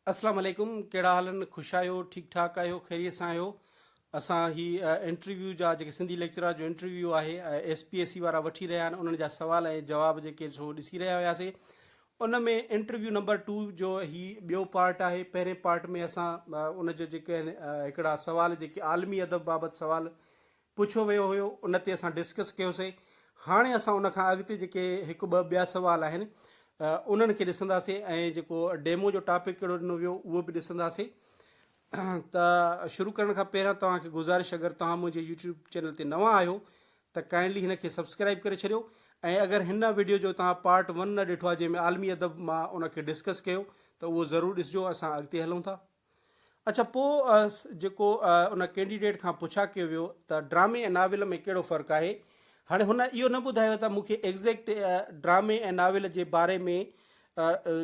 अस्सलाम वालेकुम। कहिड़ा हाल आहिनि? ख़ुशि आहियो? ठीकु ठाक आहियो? ख़ैरियत सां आहियो? असां इंटरव्यू जा जेके सिंधी लेक्चरार जो इंटरव्यू आहे SPSC वारा वठी रहिया आहिनि। उन्हनि जा सुवाल ऐं जवाब जेके सो ॾिसी रहिया हुआसीं। उन में इंटरव्यू नंबर 2 जो ही ॿियो पार्ट आहे। पहिरें पार्ट में असां उन जो जेके आहिनि हिकिड़ा सुवाल जेके आलमी अदब बाबति सुवाल पुछियो वियो हुयो, उन ते असां डिस्कस कयोसीं। हाणे असां उन खां अॻिते जेके हिकु ॿ ॿिया सुवाल आहिनि उन्हनि खे ॾिसंदासीं ऐं जेको डेमो जो टॉपिक कहिड़ो ॾिनो वियो उहो बि ॾिसंदासीं। त शुरू करण खां पहिरियों तव्हांखे गुज़ारिश, अगरि तव्हां मुंहिंजे यूट्यूब चैनल ते नवां आहियो त काइंडली हिन खे सब्सक्राइब करे छॾियो। ऐं अगरि हिन वीडियो जो तव्हां पार्ट 1 न ॾिठो आहे जंहिंमें आलमी अदब मां उनखे डिस्कस कयो त उहो ज़रूरु ॾिसिजो। असां अॻिते हलूं था। अच्छा, पोइ जेको उन कैंडिडेट खां पुछा कयो वियो त ड्रामे ऐं नाविल में कहिड़ो फ़र्क़ु आहे। हाणे हुन इहो न ॿुधायो त मूंखे एग्ज़ैक्ट ड्रामे ऐं नाविल जे बारे में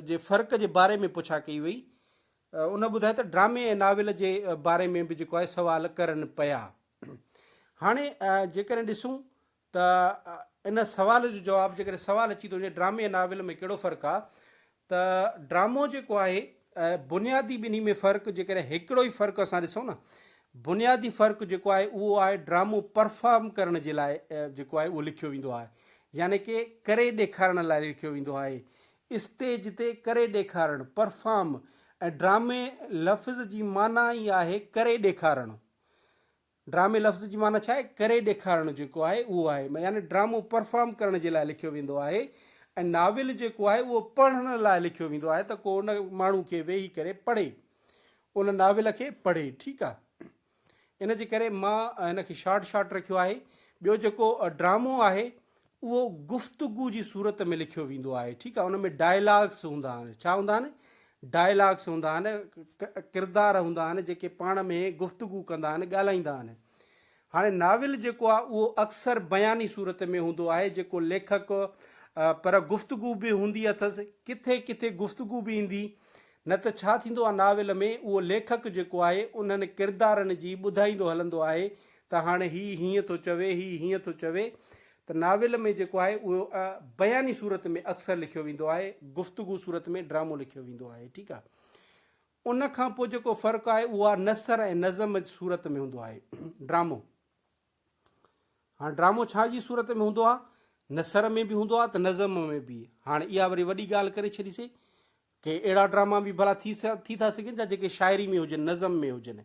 जे फ़र्क़ जे बारे में पुछा कई वई। उन ॿुधायो त ड्रामे ऐं नाविल जे बारे में बि जेको आहे सुवाल करनि पिया। हाणे जेकॾहिं ॾिसूं त इन सुवाल जो जवाबु, जेकॾहिं सुवालु अची थो वञे ड्रामे ऐं नाविल में कहिड़ो फ़र्क़ु आहे, त ड्रामो जेको आहे बुनियादी ॿिन्ही में फ़र्क़ु जेकॾहिं हिकिड़ो ई फ़र्क़ु असां ॾिसूं न, बुनियादी फ़र्क़ु जेको आहे उहो आहे ड्रामो परफॉर्म करण जे लाइ जेको आहे उहो लिखियो वेंदो आहे, यानी कि करे ॾेखारण लाइ लिखियो वेंदो आहे। स्टेज ते करे ॾेखारणु, परफॉर्म। ऐं ड्रामे लफ़्ज़ जी माना ई आहे करे ॾेखारणु। ड्रामे लफ़्ज़ जी माना छा आहे? करे ॾेखारणु जेको आहे उहो आहे, यानी ड्रामो परफॉर्म करण जे लाइ लिखियो वेंदो आहे। ऐं नाविल जेको आहे उहो पढ़ण लाइ लिखियो वेंदो आहे, त को उन माण्हू खे वेही करे पढ़े, उन नाविल खे पढ़े। ठीकु आहे। इन जे करे मां हिन खे शॉर्ट रखियो आहे। ॿियो जेको ड्रामो आहे उहो गुफ़्तगू जी सूरत में लिखियो वेंदो आहे। ठीकु आहे। उन में डायलॉग्स हूंदा आहिनि। छा हूंदा आहिनि? डायलॉग्स हूंदा आहिनि, किरदार हूंदा आहिनि जेके पाण में गुफ़्तगू कंदा आहिनि, ॻाल्हाईंदा आहिनि। हाणे नाविल जेको आहे उहो अक्सर बयानी सूरत में हूंदो आहे, जेको लेखक पर गुफ़्तगू बि हूंदी अथसि, किथे किथे गुफ़्तगू बि ईंदी। न त छा थींदो आहे नाविल में, उहो लेखक जेको आहे उन्हनि किरदारनि जी ॿुधाईंदो हलंदो आहे त हाणे हीअ हीअं थो चवे, हीअ हीअं थो चवे। त नाविल में जेको आहे उहो बयानी सूरत में अक्सर लिखियो वेंदो आहे, गुफ़्तगू सूरत में ड्रामो लिखियो वेंदो आहे। ठीकु आहे। उन खां पोइ जेको फ़र्क़ु आहे उहो आहे नसर ऐं नज़म सूरत में हूंदो आहे ड्रामो। हाणे ड्रामो छा जी सूरत में हूंदो आहे? नसर में बि हूंदो आहे त नज़म में बि। हाणे इहा वरी वॾी ॻाल्हि करे छॾीसीं कि अहिड़ा ड्रामा बि भला थी था सघनि था जेके शाइरी में हुजनि, नज़म में हुजनि।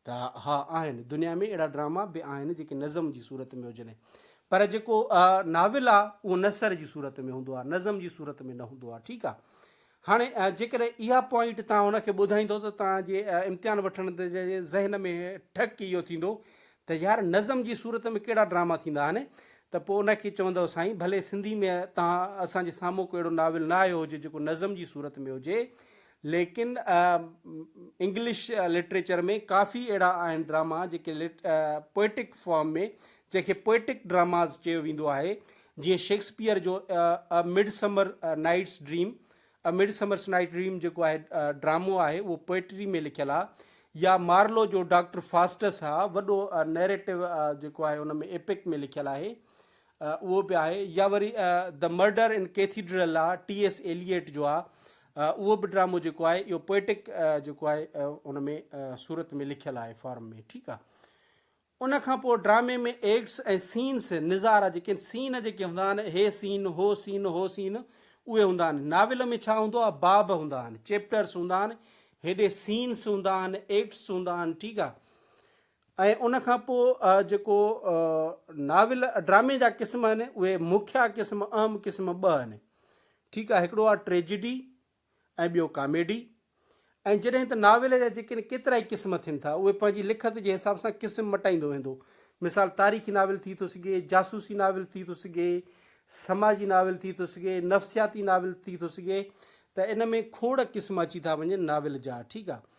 त हा, आहिनि दुनिया में अहिड़ा ड्रामा बि आहिनि जेके नज़म जी सूरत में हुजनि। पर जेको नाविल आहे उहो नसर जी सूरत में हूंदो आहे, नज़म जी सूरत में न हूंदो आहे। ठीकु आहे। हाणे जेकॾहिं इहा पॉइंट तव्हां हुनखे ॿुधाईंदो त तव्हांजे इम्तिहान वठण जे ज़हन में ठक इहो थींदो त यार नज़म जी सूरत में कहिड़ा ड्रामा थींदा आहिनि। त पोइ उनखे चवंदव साईं भले सिंधी में तव्हां असांजे साम्हूं को अहिड़ो नाविल न आयो हुजे जेको नज़म जी सूरत में हुजे, लेकिन इंग्लिश लिटरेचर में काफ़ी अहिड़ा आहिनि ड्रामा जेके पोएटिक फॉर्म में, जंहिंखे पोएटिक ड्रामाज़ चयो वेंदो आहे। जीअं शेक्सपियर जो midsummer night's dream, midsummer's night dream जेको आहे ड्रामो आहे, उहो पोएट्री में लिखियलु आहे। या मार्लो जो डॉक्टर फास्टस आहे, वॾो नैरेटिव जेको आहे उन में एपिक में लिखियलु आहे, उहो बि आहे। या वरी द मर्डर इन कैथीड्रल आहे, TS एलियट जो आहे, उहो बि ड्रामो जेको आहे इहो पोएटिक जेको आहे उन में सूरत में लिखियलु आहे फॉर्म में। ठीकु आहे। उन खां पोइ ड्रामे में एक्ट्स ऐं सीन्स, निज़ारा जेके सीन जेके हूंदा आहिनि, हे सीन हो सीन हो सीन, उहे हूंदा आहिनि। नाविल में छा हूंदो आहे? बाब हूंदा आहिनि, चैप्टर्स हूंदा आहिनि, हेॾे सीन्स हूंदा आहिनि, एक्ट्स हूंदा आहिनि। ठीकु आहे। ऐं उन खां पोइ जेको नाविल ड्रामे जा क़िस्म आहिनि उहे मुख्य क़िस्म, अहम क़िस्म ॿ आहिनि। ठीकु आहे। हिकिड़ो आहे ट्रेजिडी ऐं ॿियो कॉमेडी। ऐं जॾहिं त नाविल जा जेके केतिरा ई क़िस्म थियनि था, उहे पंहिंजी लिखत जे हिसाब सां क़िस्म मटाईंदो वेंदो। मिसाल तारीख़ी नाविल थी थो सघे, जासूसी नाविल थी थो सघे, समाजी नाविल थी थो सघे, नफ़्सियाती नाविल थी थो सघे। त इन में खोड़ क़िस्म अची था वञनि नाविल जा। ठीकु आहे।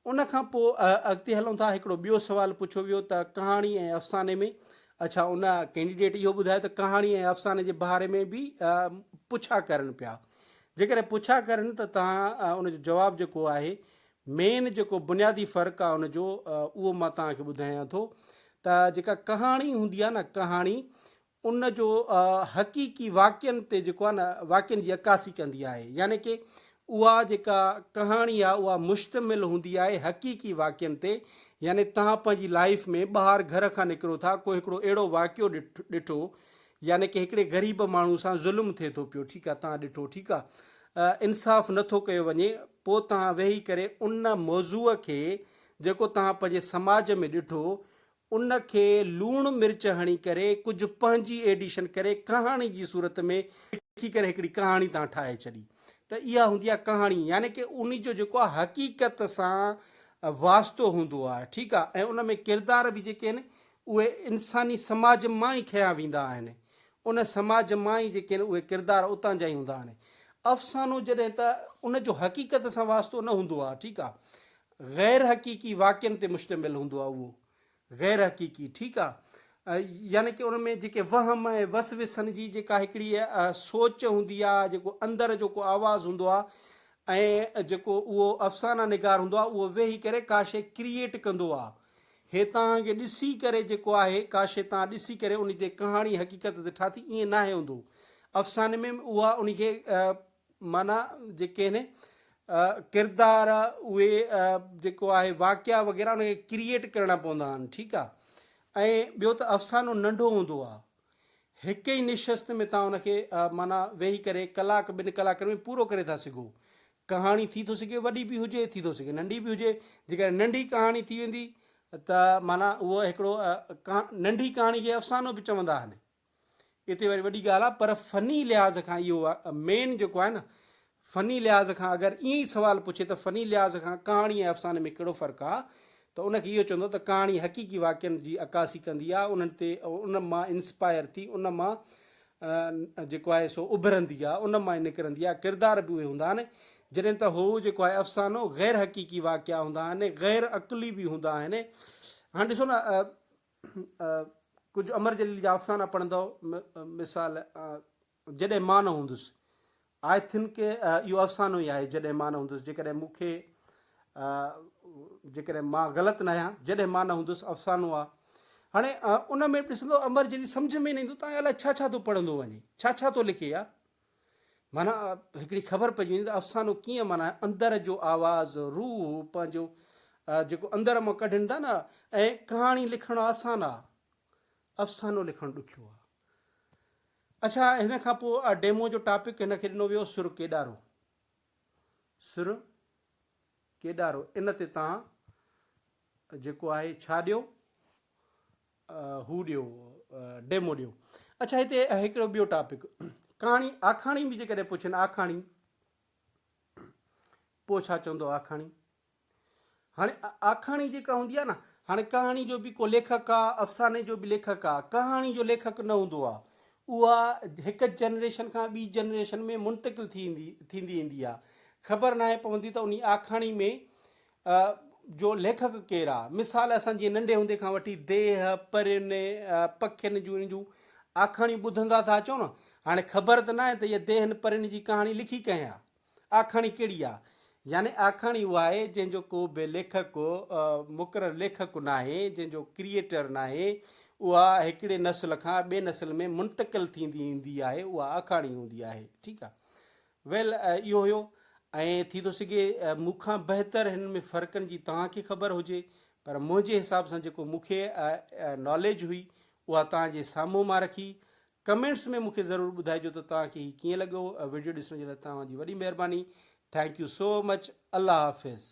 उन खां पोइ अॻिते हलूं था। हिकिड़ो ॿियो सुवालु पुछियो वियो त कहाणी ऐं अफ़साने में, अच्छा उन कैंडिडेट इहो ॿुधायो त कहाणी ऐं अफ़साने जे बारे में बि पुछा करनि पिया। जेकॾहिं पुछा करनि त तव्हां उनजो जवाबु जेको आहे, मेन जेको बुनियादी फ़र्क़ु आहे उनजो, उहो मां तव्हांखे ॿुधायां थो। त जेका कहाणी हूंदी आहे न, कहाणी उनजो हक़ीक़ी वाक्यनि ते जेको आहे न, वाक्यनि जी अकासी कंदी आहे। यानी कि उहा जेका कहाणी आहे उहा मुश्तमिल हूंदी आहे हक़ीक़ी वाक़ियनि ते। यानी तव्हां पंहिंजी लाइफ में ॿाहिरि घर खां निकिरो था, कोई हिकिड़ो अहिड़ो वाक़ियो ॾिठो, यानी कि हिकिड़े ग़रीब माण्हू सां ज़ुल्म थिए थो पियो, ठीकु आहे, तव्हां ॾिठो, ठीकु आहे, इंसाफ़ नथो कयो वञे, पोइ तव्हां वेही करे उन मौज़ूअ खे जेको तव्हां पंहिंजे समाज में ॾिठो उन खे लूणु मिर्च हणी करे कुझु पंहिंजी एडिशन करे कहाणी जी सूरत में लिखी करे हिकिड़ी कहाणी तव्हां ठाहे छॾी, त इहा हूंदी आहे कहाणी। यानी कि उन जो जेको आहे हक़ीक़त सां वास्तो हूंदो आहे, ठीकु आहे, ऐं उन में किरदार बि जेके आहिनि उहे इंसानी समाज मां ई खया वेंदा आहिनि, उन समाज मां ई जेके आहिनि उहे किरदार उतां जा ई हूंदा आहिनि। अफ़सानो जॾहिं त उन जो हक़ीक़त सां वास्तो न हूंदो आहे, ठीकु आहे, ग़ैर हक़ीक़ी वाक़ियनि ते मुश्तमिल हूंदो आहे, उहो ग़ैर हक़ीक़ी, ठीकु आहे। यानी कि उन में जेके वहम ऐं वसविसनि जी जेका हिकिड़ी सोच हूंदी आहे, जेको अंदरि जेको आवाज़ु हूंदो आहे, ऐं जेको उहो अफ़साना निगार हूंदो आहे, उहो वेही करे का शइ क्रिएट कंदो आहे। हे तव्हांखे ॾिसी करे जेको आहे का शइ तव्हां ॾिसी करे उन ते कहाणी हक़ीक़त ते ठाती, ईअं नाहे हूंदो। अफ़साने में उहा उनखे माना जेके आहिनि किरदार उहे जेको आहे वाक़िया वग़ैरह उनखे क्रिएट करणा पवंदा आहिनि, ठीकु आहे। ऐं ॿियो त अफ़सानो नंढो हूंदो आहे, हिक ई निशस्त में तव्हां उनखे माना वेही करे कलाक ॿिनि कलाकनि में पूरो करे था सघो। कहाणी थी थो सघे वॾी बि हुजे, थी थो सघे नंढी बि हुजे। जेकर नंढी कहाणी थी वेंदी त माना उहो हिकिड़ो नंढी कहाणी खे अफ़सानो बि चवंदा आहिनि, हिते वरी वॾी ॻाल्हि आहे। पर फ़नी लिहाज़ खां इहो मेन जेको आहे न, फ़नी लिहाज़ खां अगरि ईअं ई सुवालु पुछे त फ़नी लिहाज़ खां कहाणी ऐं अफ़साने में कहिड़ो फ़र्क़ु आहे, त उनखे इहो चवंदो त कहाणी हक़ीक़ी वाक़ियनि जी अकासी कंदी आहे, उन्हनि ते उन मां इंस्पायर थी, उन मां जेको आहे सो उभरंदी आहे, उन मां निकिरंदी आहे, किरदार बि उहे हूंदा आहिनि। जॾहिं त हू जेको आहे अफ़सानो ग़ैर हक़ीक़ी वाक़िया हूंदा आहिनि, ग़ैर अक़ली बि हूंदा आहिनि। हाणे ॾिसो न, कुझु अमर जलील जा अफ़साना पढ़ंदव, मिसाल जॾहिं मां न हूंदुसि, आई थिंक इहो अफ़सानो ई आहे, जॾहिं मां न हूंदुसि। जेकॾहिं मूंखे जेकॾहिं मां ग़लति न आहियां, जॾहिं मां न हूंदुसि अफ़सानो आहे। हाणे उन में ॾिसंदो अमर जलील सम्झ में न ईंदो, तव्हां अलाए छा छा थो पढ़ंदो वञे, छा छा थो लिखे यार। माना हिकिड़ी ख़बर पइजी वेंदी त अफ़सानो कीअं माना अंदरि जो आवाज़ु रूह पंहिंजो जेको अंदरि मां कढनि था न, ऐं कहाणी लिखणु आसान आहे, अफ़सानो लिखणु ॾुखियो आहे। अच्छा, हिन खां पोइ डेमो जो टॉपिक हिनखे ॾिनो वियो सुर केॾारो, सुर केॾारो। इन ते तव्हां जेको आहे छा ॾियो, हू ॾियो, डेमो ॾियो। अच्छा, हिते हिकिड़ो ॿियो टॉपिक, कहाणी आखाणी बि जेकॾहिं पुछनि, आखाणी पोइ छा चवंदो आखाणी। हाणे आखाणी जेका हूंदी आहे न, हाणे कहाणी जो बि को लेखक आहे, अफ़साने जो बि लेखक आहे, कहाणी जो लेखक न हूंदो आहे। उहा हिकु जनरेशन खां ॿी जनरेशन में मुंतक़िल थींदी ईंदी आहे। ख़बर नाहे पवंदी त उन आखाणी में जो लेखक केरु आहे। मिसाल असां जीअं नंढे हूंदे खां वठी देह परियुनि पखियुनि जूं आखाणियूं ॿुधंदा था अचूं न, हाणे ख़बर त न आहे त इहा देहनि परियुनि जी कहाणी लिखी कंहिं आहे, आखाणी कहिड़ी आहे। यानी आखाणी उहा आहे जंहिंजो को बि लेखक मुक़ररु लेखक न आहे, जंहिंजो क्रिएटर न आहे, उहा हिकिड़े नस्ल खां ॿिए नस्ल में मुंतक़िल थींदी ईंदी आहे, उहा आखाणी हूंदी आहे, ठीकु आहे। वेल, इहो हुयो। ऐं थी थो सघे मूंखां बहितर हिन में फ़र्क़नि जी तव्हांखे ख़बर हुजे, पर मुंहिंजे हिसाब सां जेको मूंखे नॉलेज हुई उहा तव्हांजे साम्हूं मां रखी। कमेंट्स में मूंखे ज़रूरु ॿुधाइजो त तव्हांखे हीउ कीअं लॻो। वीडियो ॾिसण जे लाइ तव्हांजी वॾी महिरबानी। Thank you so much. अल्लाह हाफ़िज़।